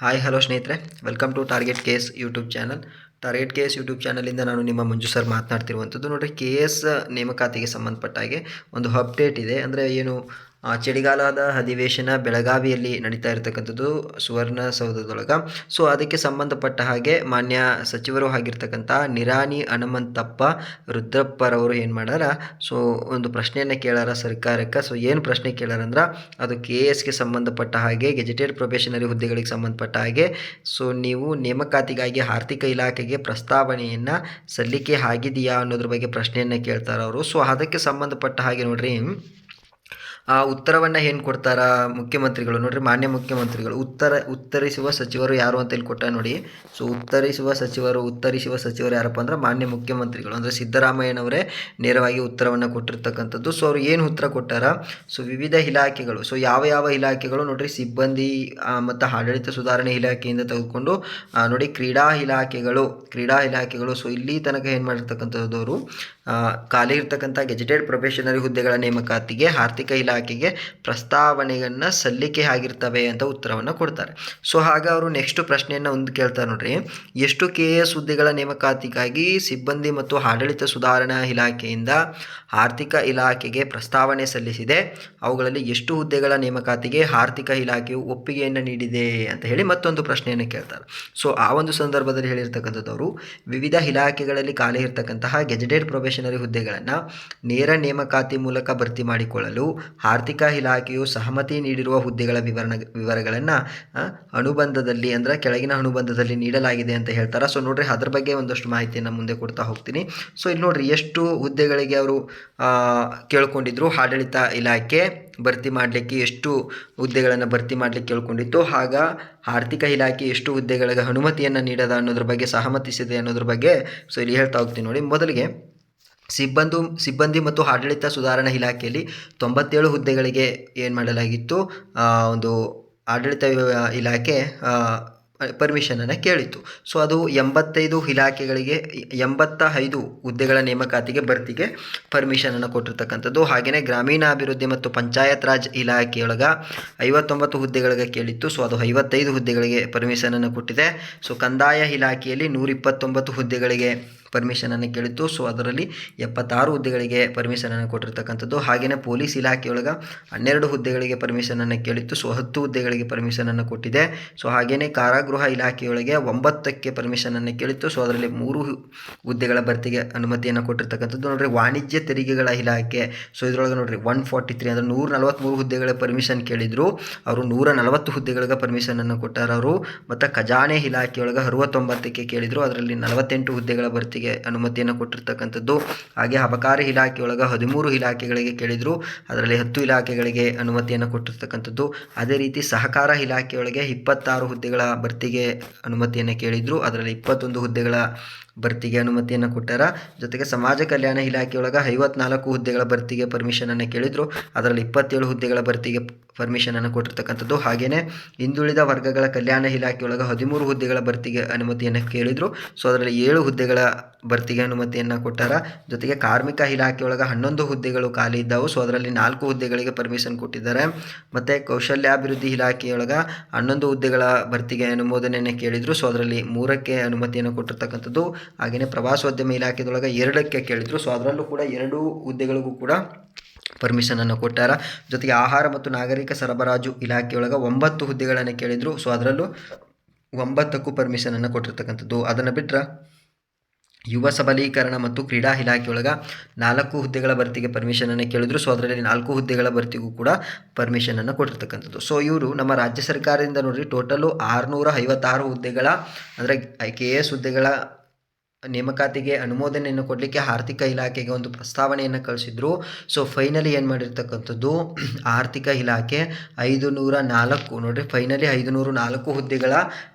Hi hello ಸ್ನೇಹಿತರೆ, welcome to target K S YouTube channel. Target K S YouTube ಚಾನಲಿಂದ ನಾನು ನಿಮ್ಮ ಮಂಜು sir ಮಾತನಾಡ್ತಿರುವಂಥದ್ದು. ನೋಡಿರಿ, ಕೆ ಎಸ್ ನೇಮಕಾತಿಗೆ ಸಂಬಂಧಪಟ್ಟ ಹಾಗೆ ಒಂದು ಅಪ್ಡೇಟ್ ಇದೆ. ಅಂದರೆ ಏನು, ಚಳಿಗಾಲದ ಅಧಿವೇಶನ ಬೆಳಗಾವಿಯಲ್ಲಿ ನಡೀತಾ ಇರತಕ್ಕಂಥದ್ದು ಸುವರ್ಣಸೌಧದೊಳಗೆ. ಸೊ ಅದಕ್ಕೆ ಸಂಬಂಧಪಟ್ಟ ಹಾಗೆ ಮಾನ್ಯ ಸಚಿವರು ಆಗಿರ್ತಕ್ಕಂಥ ನಿರಾಣಿ ಹನುಮಂತಪ್ಪ ರುದ್ರಪ್ಪರವರು ಏನು ಮಾಡ್ಯಾರ, ಸೊ ಒಂದು ಪ್ರಶ್ನೆಯನ್ನು ಕೇಳಾರ ಸರ್ಕಾರಕ್ಕೆ. ಸೊ ಏನು ಪ್ರಶ್ನೆ ಕೇಳಾರಂದ್ರೆ, ಅದು ಕೆ ಎಸ್ಗೆ ಸಂಬಂಧಪಟ್ಟ ಹಾಗೆ ಗೆಜೆಟೆಡ್ ಪ್ರೊಬೇಷನರಿ ಹುದ್ದೆಗಳಿಗೆ ಸಂಬಂಧಪಟ್ಟ ಹಾಗೆ ಸೊ ನೀವು ನೇಮಕಾತಿಗಾಗಿ ಆರ್ಥಿಕ ಇಲಾಖೆಗೆ ಪ್ರಸ್ತಾವನೆಯನ್ನು ಸಲ್ಲಿಕೆ ಆಗಿದೆಯಾ ಅನ್ನೋದ್ರ ಬಗ್ಗೆ ಪ್ರಶ್ನೆಯನ್ನು ಕೇಳ್ತಾರೆ ಅವರು. ಸೊ ಅದಕ್ಕೆ ಸಂಬಂಧಪಟ್ಟ ಹಾಗೆ ನೋಡ್ರಿ, ಆ ಉತ್ತರವನ್ನು ಏನು ಕೊಡ್ತಾರ ಮುಖ್ಯಮಂತ್ರಿಗಳು. ನೋಡ್ರಿ, ಮಾನ್ಯ ಮುಖ್ಯಮಂತ್ರಿಗಳು ಉತ್ತರಿಸುವ ಸಚಿವರು ಯಾರು ಅಂತ ಇಲ್ಲಿ ಕೊಟ್ಟ ನೋಡಿ. ಸೊ ಉತ್ತರಿಸುವ ಸಚಿವರು ಯಾರಪ್ಪ ಅಂದ್ರೆ ಮಾನ್ಯ ಮುಖ್ಯಮಂತ್ರಿಗಳು, ಅಂದರೆ ಸಿದ್ದರಾಮಯ್ಯನವರೇ ನೇರವಾಗಿ ಉತ್ತರವನ್ನು ಕೊಟ್ಟಿರ್ತಕ್ಕಂಥದ್ದು. ಸೊ ಅವರು ಏನು ಉತ್ತರ ಕೊಟ್ಟಾರ, ಸೊ ವಿವಿಧ ಇಲಾಖೆಗಳು, ಸೊ ಯಾವ ಇಲಾಖೆಗಳು ನೋಡ್ರಿ, ಸಿಬ್ಬಂದಿ ಮತ್ತು ಆಡಳಿತ ಸುಧಾರಣೆ ಇಲಾಖೆಯಿಂದ ತೆಗೆದುಕೊಂಡು ನೋಡಿ ಕ್ರೀಡಾ ಇಲಾಖೆಗಳು. ಸೊ ಇಲ್ಲಿ ತನಕ ಏನು ಮಾಡಿರ್ತಕ್ಕಂಥದ್ದು ಅವರು, ಖಾಲಿ ಇರ್ತಕ್ಕಂಥ ಗೆಜೆಟೆಡ್ ಪ್ರೊಬೇಷನರಿ ಹುದ್ದೆಗಳ ನೇಮಕಾತಿಗೆ ಆರ್ಥಿಕ ಇಲಾಖೆಗೆ ಪ್ರಸ್ತಾವನೆಯನ್ನು ಸಲ್ಲಿಕೆ ಆಗಿರ್ತವೆ ಅಂತ ಉತ್ತರವನ್ನು ಕೊಡ್ತಾರೆ. ಸೊ ಹಾಗೆ ಅವರು ನೆಕ್ಸ್ಟ್ ಪ್ರಶ್ನೆಯನ್ನು ಒಂದು ಕೇಳ್ತಾರೆ ನೋಡ್ರಿ, ಎಷ್ಟು ಕೆ ಎಸ್ ಹುದ್ದೆಗಳ ನೇಮಕಾತಿಗಾಗಿ ಸಿಬ್ಬಂದಿ ಮತ್ತು ಆಡಳಿತ ಸುಧಾರಣಾ ಇಲಾಖೆಯಿಂದ ಆರ್ಥಿಕ ಇಲಾಖೆಗೆ ಪ್ರಸ್ತಾವನೆ ಸಲ್ಲಿಸಿದೆ, ಅವುಗಳಲ್ಲಿ ಎಷ್ಟು ಹುದ್ದೆಗಳ ನೇಮಕಾತಿಗೆ ಆರ್ಥಿಕ ಇಲಾಖೆಯು ಒಪ್ಪಿಗೆಯನ್ನು ನೀಡಿದೆ ಅಂತ ಹೇಳಿ ಮತ್ತೊಂದು ಪ್ರಶ್ನೆಯನ್ನು ಕೇಳ್ತಾರೆ. ಸೊ ಆ ಒಂದು ಸಂದರ್ಭದಲ್ಲಿ ಹೇಳಿರ್ತಕ್ಕಂಥದ್ದು, ವಿವಿಧ ಇಲಾಖೆಗಳಲ್ಲಿ ಖಾಲಿ ಇರತಕ್ಕಂತಹ ಗೆಜೆಟೆಡ್ ಪ್ರೊಬೇಷನರಿ ಹುದ್ದೆಗಳನ್ನು ನೇರ ನೇಮಕಾತಿ ಮೂಲಕ ಭರ್ತಿ ಮಾಡಿಕೊಳ್ಳಲು ಆರ್ಥಿಕ ಇಲಾಖೆಯು ಸಹಮತಿ ನೀಡಿರುವ ಹುದ್ದೆಗಳ ವಿವರಗಳನ್ನು ಅನುಬಂಧದಲ್ಲಿ, ಅಂದರೆ ಕೆಳಗಿನ ಅನುಬಂಧದಲ್ಲಿ ನೀಡಲಾಗಿದೆ ಅಂತ ಹೇಳ್ತಾರೆ. ಸೊ ನೋಡ್ರಿ, ಅದ್ರ ಬಗ್ಗೆ ಒಂದಷ್ಟು ಮಾಹಿತಿಯನ್ನು ಮುಂದೆ ಕೊಡ್ತಾ ಹೋಗ್ತೀನಿ. ಸೊ ಇಲ್ಲಿ ನೋಡ್ರಿ, ಎಷ್ಟು ಹುದ್ದೆಗಳಿಗೆ ಅವರು ಕೇಳ್ಕೊಂಡಿದ್ರು, ಆಡಳಿತ ಇಲಾಖೆ ಭರ್ತಿ ಮಾಡಲಿಕ್ಕೆ ಎಷ್ಟು ಹುದ್ದೆಗಳನ್ನು ಭರ್ತಿ ಮಾಡಲಿಕ್ಕೆ ಕೇಳ್ಕೊಂಡಿತ್ತು, ಆಗ ಆರ್ಥಿಕ ಇಲಾಖೆ ಎಷ್ಟು ಹುದ್ದೆಗಳಿಗೆ ಅನುಮತಿಯನ್ನು ನೀಡದ ಅನ್ನೋದ್ರ ಬಗ್ಗೆ, ಸಹಮತಿಸಿದೆ ಅನ್ನೋದ್ರ ಬಗ್ಗೆ ಸೊ ಇಲ್ಲಿ ಹೇಳ್ತಾ ಹೋಗ್ತೀನಿ ನೋಡಿ. ಮೊದಲಿಗೆ ಸಿಬ್ಬಂದಿ ಮತ್ತು ಆಡಳಿತ ಸುಧಾರಣಾ ಇಲಾಖೆಯಲ್ಲಿ 97 ಹುದ್ದೆಗಳಿಗೆ ಏನು ಮಾಡಲಾಗಿತ್ತು, ಒಂದು ಆಡಳಿತ ಇಲಾಖೆ ಪರ್ಮಿಷನನ್ನು ಕೇಳಿತ್ತು. ಸೊ ಅದು 85 ಹುದ್ದೆಗಳ ನೇಮಕಾತಿಗೆ ಭರ್ತಿಗೆ ಪರ್ಮಿಷನನ್ನು ಕೊಟ್ಟಿರ್ತಕ್ಕಂಥದ್ದು. ಹಾಗೆಯೇ ಗ್ರಾಮೀಣಾಭಿವೃದ್ಧಿ ಮತ್ತು ಪಂಚಾಯತ್ ರಾಜ್ ಇಲಾಖೆಯೊಳಗೆ 59 ಹುದ್ದೆಗಳಿಗೆ ಕೇಳಿತ್ತು. ಸೊ ಅದು 55 ಹುದ್ದೆಗಳಿಗೆ ಪರ್ಮಿಷನನ್ನು ಕೊಟ್ಟಿದೆ. ಸೊ ಕಂದಾಯ ಇಲಾಖೆಯಲ್ಲಿ 129 ಹುದ್ದೆಗಳಿಗೆ ಪರ್ಮಿಷನನ್ನು ಕೇಳಿತ್ತು. ಸೊ ಅದರಲ್ಲಿ 76 ಹುದ್ದೆಗಳಿಗೆ ಪರ್ಮಿಷನನ್ನು ಕೊಟ್ಟಿರ್ತಕ್ಕಂಥದ್ದು. ಹಾಗೆಯೇ ಪೊಲೀಸ್ ಇಲಾಖೆಯೊಳಗೆ 12 ಹುದ್ದೆಗಳಿಗೆ ಪರ್ಮಿಷನನ್ನು ಕೇಳಿತ್ತು. ಸೊ 10 ಹುದ್ದೆಗಳಿಗೆ ಪರ್ಮಿಷನನ್ನು ಕೊಟ್ಟಿದೆ. ಸೊ ಹಾಗೆಯೇ ಕಾರಾಗೃಹ ಇಲಾಖೆಯೊಳಗೆ 9ಕ್ಕೆ ಪರ್ಮಿಷನನ್ನು ಕೇಳಿತ್ತು. ಸೊ ಅದರಲ್ಲಿ 3 ಹುದ್ದೆಗಳ ಭರ್ತಿಗೆ ಅನುಮತಿಯನ್ನು ಕೊಟ್ಟಿರ್ತಕ್ಕಂಥದ್ದು. ನೋಡ್ರಿ, ವಾಣಿಜ್ಯ ತೆರಿಗೆಗಳ ಇಲಾಖೆ, ಸೊ ಇದರೊಳಗೆ ನೋಡ್ರಿ 143 ಅಂದರೆ 143 ಹುದ್ದೆಗಳ ಪರ್ಮಿಷನ್ ಕೇಳಿದ್ರು, ಅವರು 140 ಹುದ್ದೆಗಳಿಗೆ ಪರ್ಮಿಷನನ್ನು ಕೊಟ್ಟಾರ ಅವರು. ಮತ್ತು ಖಜಾನೆ ಇಲಾಖೆಯೊಳಗೆ 69ಕ್ಕೆ ಕೇಳಿದ್ರು, ಅದರಲ್ಲಿ 48 ಹುದ್ದೆಗಳ ಭರ್ತಿಗೆ ಅನುಮತಿಯನ್ನು ಕೊಟ್ಟಿರ್ತಕ್ಕಂಥದ್ದು. ಹಾಗೆ ಅಬಕಾರಿ ಇಲಾಖೆಯೊಳಗೆ 13 ಇಲಾಖೆಗಳಿಗೆ ಕೇಳಿದ್ರು, ಅದರಲ್ಲಿ 10 ಇಲಾಖೆಗಳಿಗೆ ಅನುಮತಿಯನ್ನು ಕೊಟ್ಟಿರ್ತಕ್ಕಂಥದ್ದು. ಅದೇ ರೀತಿ ಸಹಕಾರ ಇಲಾಖೆಯೊಳಗೆ 26 ಹುದ್ದೆಗಳ ಭರ್ತಿಗೆ ಅನುಮತಿಯನ್ನು ಕೇಳಿದ್ರು, ಅದರಲ್ಲಿ 21 ಹುದ್ದೆಗಳ ಭರ್ತಿಗೆ ಅನುಮತಿಯನ್ನು ಕೊಟ್ಟಾರ. ಜೊತೆಗೆ ಸಮಾಜ ಕಲ್ಯಾಣ ಇಲಾಖೆಯೊಳಗೆ 54 ಹುದ್ದೆಗಳ ಭರ್ತಿಗೆ ಪರ್ಮಿಷನನ್ನು ಕೇಳಿದ್ರು, ಅದರಲ್ಲಿ 27 ಹುದ್ದೆಗಳ ಭರ್ತಿಗೆ ಪರ್ಮಿಷನನ್ನು ಕೊಟ್ಟಿರ್ತಕ್ಕಂಥದ್ದು. ಹಾಗೆಯೇ ಹಿಂದುಳಿದ ವರ್ಗಗಳ ಕಲ್ಯಾಣ ಇಲಾಖೆಯೊಳಗೆ 13 ಹುದ್ದೆಗಳ ಭರ್ತಿಗೆ ಅನುಮತಿಯನ್ನು ಕೇಳಿದ್ರು. ಸೊ ಅದರಲ್ಲಿ 7 ಹುದ್ದೆಗಳ ಭರ್ತಿಗೆ ಅನುಮತಿಯನ್ನು ಕೊಟ್ಟಾರ. ಜೊತೆಗೆ ಕಾರ್ಮಿಕ ಇಲಾಖೆಯೊಳಗೆ 11 ಹುದ್ದೆಗಳು ಖಾಲಿ ಇದ್ದವು. ಸೊ ಅದರಲ್ಲಿ 4 ಹುದ್ದೆಗಳಿಗೆ ಪರ್ಮಿಷನ್ ಕೊಟ್ಟಿದ್ದಾರೆ. ಮತ್ತು ಕೌಶಲ್ಯಾಭಿವೃದ್ಧಿ ಇಲಾಖೆಯೊಳಗೆ 11 ಹುದ್ದೆಗಳ ಭರ್ತಿಗೆ ಅನುಮೋದನೆಯನ್ನು ಕೇಳಿದರು. ಸೊ ಅದರಲ್ಲಿ 3ಕ್ಕೆ ಅನುಮತಿಯನ್ನು ಕೊಟ್ಟಿರ್ತಕ್ಕಂಥದ್ದು. ಹಾಗೆಯೇ ಪ್ರವಾಸೋದ್ಯಮ ಇಲಾಖೆದೊಳಗೆ 2ಕ್ಕೆ ಕೇಳಿದರು. ಸೊ ಅದರಲ್ಲೂ ಕೂಡ 2 ಹುದ್ದೆಗಳಿಗೂ ಕೂಡ ಪರ್ಮಿಷನನ್ನು ಕೊಟ್ಟಾರ. ಜೊತೆಗೆ ಆಹಾರ ಮತ್ತು ನಾಗರಿಕ ಸರಬರಾಜು ಇಲಾಖೆಯೊಳಗೆ 9 ಹುದ್ದೆಗಳನ್ನು ಕೇಳಿದರು. ಸೊ ಅದರಲ್ಲೂ 9ಕ್ಕೂ ಪರ್ಮಿಷನನ್ನು ಕೊಟ್ಟಿರ್ತಕ್ಕಂಥದ್ದು. ಅದನ್ನು ಬಿಟ್ಟರೆ ಯುವ ಸಬಲೀಕರಣ ಮತ್ತು ಕ್ರೀಡಾ ಇಲಾಖೆಯೊಳಗೆ 4 ಹುದ್ದೆಗಳ ಭರ್ತಿಗೆ ಪರ್ಮಿಷನನ್ನು ಕೇಳಿದ್ರು. ಸೊ ಅದರಲ್ಲಿ 4 ಹುದ್ದೆಗಳ ಭರ್ತಿಗೂ ಕೂಡ ಪರ್ಮಿಷನನ್ನು ಕೊಟ್ಟಿರ್ತಕ್ಕಂಥದ್ದು. ಸೊ ಇವರು ನಮ್ಮ ರಾಜ್ಯ ಸರ್ಕಾರದಿಂದ ನೋಡಿರಿ, ಟೋಟಲು 656 ಹುದ್ದೆಗಳ, ಅಂದರೆ KS ಹುದ್ದೆಗಳ ನೇಮಕಾತಿಗೆ ಅನುಮೋದನೆಯನ್ನು ಕೊಡಲಿಕ್ಕೆ ಆರ್ಥಿಕ ಇಲಾಖೆಗೆ ಒಂದು ಪ್ರಸ್ತಾವನೆಯನ್ನು ಕಳಿಸಿದ್ರು. ಸೊ ಫೈನಲಿ ಏನು ಮಾಡಿರ್ತಕ್ಕಂಥದ್ದು, ಆರ್ಥಿಕ ಇಲಾಖೆ 504 ನೋಡಿರಿ, ಫೈನಲಿ 504 ಹುದ್ದೆಗಳ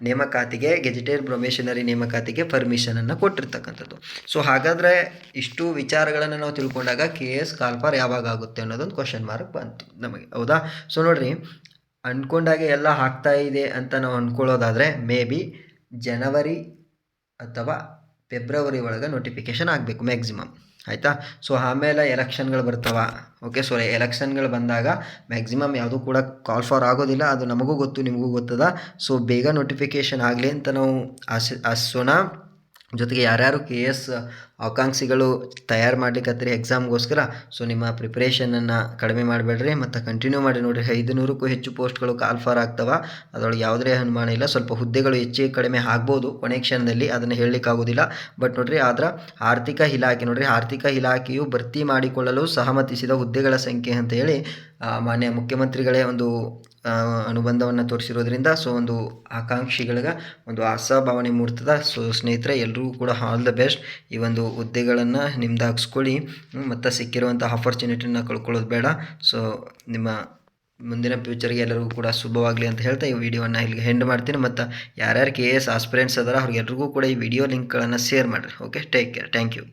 ನೇಮಕಾತಿಗೆ, ಗೆಜೆಟೆಡ್ ಪ್ರೊಬೇಷನರಿ ನೇಮಕಾತಿಗೆ ಪರ್ಮಿಷನನ್ನು ಕೊಟ್ಟಿರ್ತಕ್ಕಂಥದ್ದು. ಸೊ ಹಾಗಾದರೆ ಇಷ್ಟು ವಿಚಾರಗಳನ್ನು ನಾವು ತಿಳ್ಕೊಂಡಾಗ KS ಕಾಲ್ಫಾರ್ ಯಾವಾಗ ಆಗುತ್ತೆ ಅನ್ನೋದೊಂದು ಕ್ವಶನ್ ಮಾರ್ಕ್ ಬಂತು ನಮಗೆ, ಹೌದಾ? ಸೊ ನೋಡಿರಿ, ಅಂದ್ಕೊಂಡಾಗೆ ಎಲ್ಲ ಆಗ್ತಾ ಇದೆ ಅಂತ ನಾವು ಅಂದ್ಕೊಳ್ಳೋದಾದರೆ ಮೇ ಬಿ ಜನವರಿ ಅಥವಾ ಫೆಬ್ರವರಿ ಒಳಗೆ ನೋಟಿಫಿಕೇಷನ್ ಆಗಬೇಕು ಮ್ಯಾಕ್ಸಿಮಮ್. ಆಯಿತಾ. ಸೊ ಆಮೇಲೆ ಎಲೆಕ್ಷನ್ಗಳು ಬರ್ತಾವ. ಓಕೆ, ಸೊ ಎಲೆಕ್ಷನ್ಗಳು ಬಂದಾಗ ಮ್ಯಾಕ್ಸಿಮಮ್ ಯಾವುದೂ ಕೂಡ ಕಾಲ್ ಫಾರ್ ಆಗೋದಿಲ್ಲ, ಅದು ನಮಗೂ ಗೊತ್ತು ನಿಮಗೂ ಗೊತ್ತದ. ಸೊ ಬೇಗ ನೋಟಿಫಿಕೇಷನ್ ಆಗಲಿ ಅಂತ ನಾವು ಆಸೋಣ. ಜೊತೆಗೆ ಯಾರ್ಯಾರು KS ಆಕಾಂಕ್ಷಿಗಳು ತಯಾರು ಮಾಡ್ಲಿಕ್ಕತ್ತೀರಿ ಎಕ್ಸಾಮ್ಗೋಸ್ಕರ, ಸೊ ನಿಮ್ಮ ಪ್ರಿಪ್ರೇಷನನ್ನು ಕಡಿಮೆ ಮಾಡಬೇಡ್ರಿ ಮತ್ತು ಕಂಟಿನ್ಯೂ ಮಾಡಿ ನೋಡಿರಿ. 500ಕ್ಕೂ ಹೆಚ್ಚು ಪೋಸ್ಟ್ಗಳು ಕಾಲ್ ಫಾರ್ ಆಗ್ತವೆ, ಅದರೊಳಗೆ ಯಾವುದೇ ಅನುಮಾನ ಇಲ್ಲ. ಸ್ವಲ್ಪ ಹುದ್ದೆಗಳು ಹೆಚ್ಚಿಗೆ ಕಡಿಮೆ ಆಗ್ಬೋದು ಕೊನೆ ಕ್ಷಣದಲ್ಲಿ, ಅದನ್ನು ಹೇಳಲಿಕ್ಕಾಗೋದಿಲ್ಲ. ಬಟ್ ನೋಡಿರಿ, ಆದ್ರೆ ಆರ್ಥಿಕ ಇಲಾಖೆ ನೋಡಿರಿ, ಆರ್ಥಿಕ ಇಲಾಖೆಯು ಭರ್ತಿ ಮಾಡಿಕೊಳ್ಳಲು ಸಹಮತಿಸಿದ ಹುದ್ದೆಗಳ ಸಂಖ್ಯೆ ಅಂತ ಹೇಳಿ ಮಾನ್ಯ ಮುಖ್ಯಮಂತ್ರಿಗಳೇ ಒಂದು ಅನುಬಂಧವನ್ನು ತೋರಿಸಿರೋದ್ರಿಂದ ಸೊ ಒಂದು ಆಕಾಂಕ್ಷಿಗಳಿಗೆ ಒಂದು ಆಶಾಭಾವನೆ ಮೂಡ್ತದೆ. ಸೊ ಸ್ನೇಹಿತರೆ, ಎಲ್ಲರೂ ಕೂಡ ಆಲ್ ದ ಬೆಸ್ಟ್. ಈ ಒಂದು ಹುದ್ದೆಗಳನ್ನು ನಿಮ್ದಾಗಿಸ್ಕೊಳ್ಳಿ ಮತ್ತು ಸಿಕ್ಕಿರುವಂಥ ಆಪರ್ಚುನಿಟಿನ ಕಳ್ಕೊಳ್ಳೋದು ಬೇಡ. ಸೊ ನಿಮ್ಮ ಮುಂದಿನ ಫ್ಯೂಚರ್ಗೆ ಎಲ್ಲರಿಗೂ ಕೂಡ ಶುಭವಾಗಲಿ ಅಂತ ಹೇಳ್ತಾ ಈ ವಿಡಿಯೋವನ್ನು ಇಲ್ಲಿಗೆ ಎಂಡ್ ಮಾಡ್ತೀನಿ. ಮತ್ತು ಯಾರ್ಯಾರು KS ಆಸ್ಪಿರೆಂಟ್ಸ್ ಅದಾರ ಅವ್ರಿಗೆಲ್ರಿಗೂ ಕೂಡ ಈ ವಿಡಿಯೋ ಲಿಂಕ್ಗಳನ್ನು ಶೇರ್ ಮಾಡಿರಿ. Okay, take care, thank you.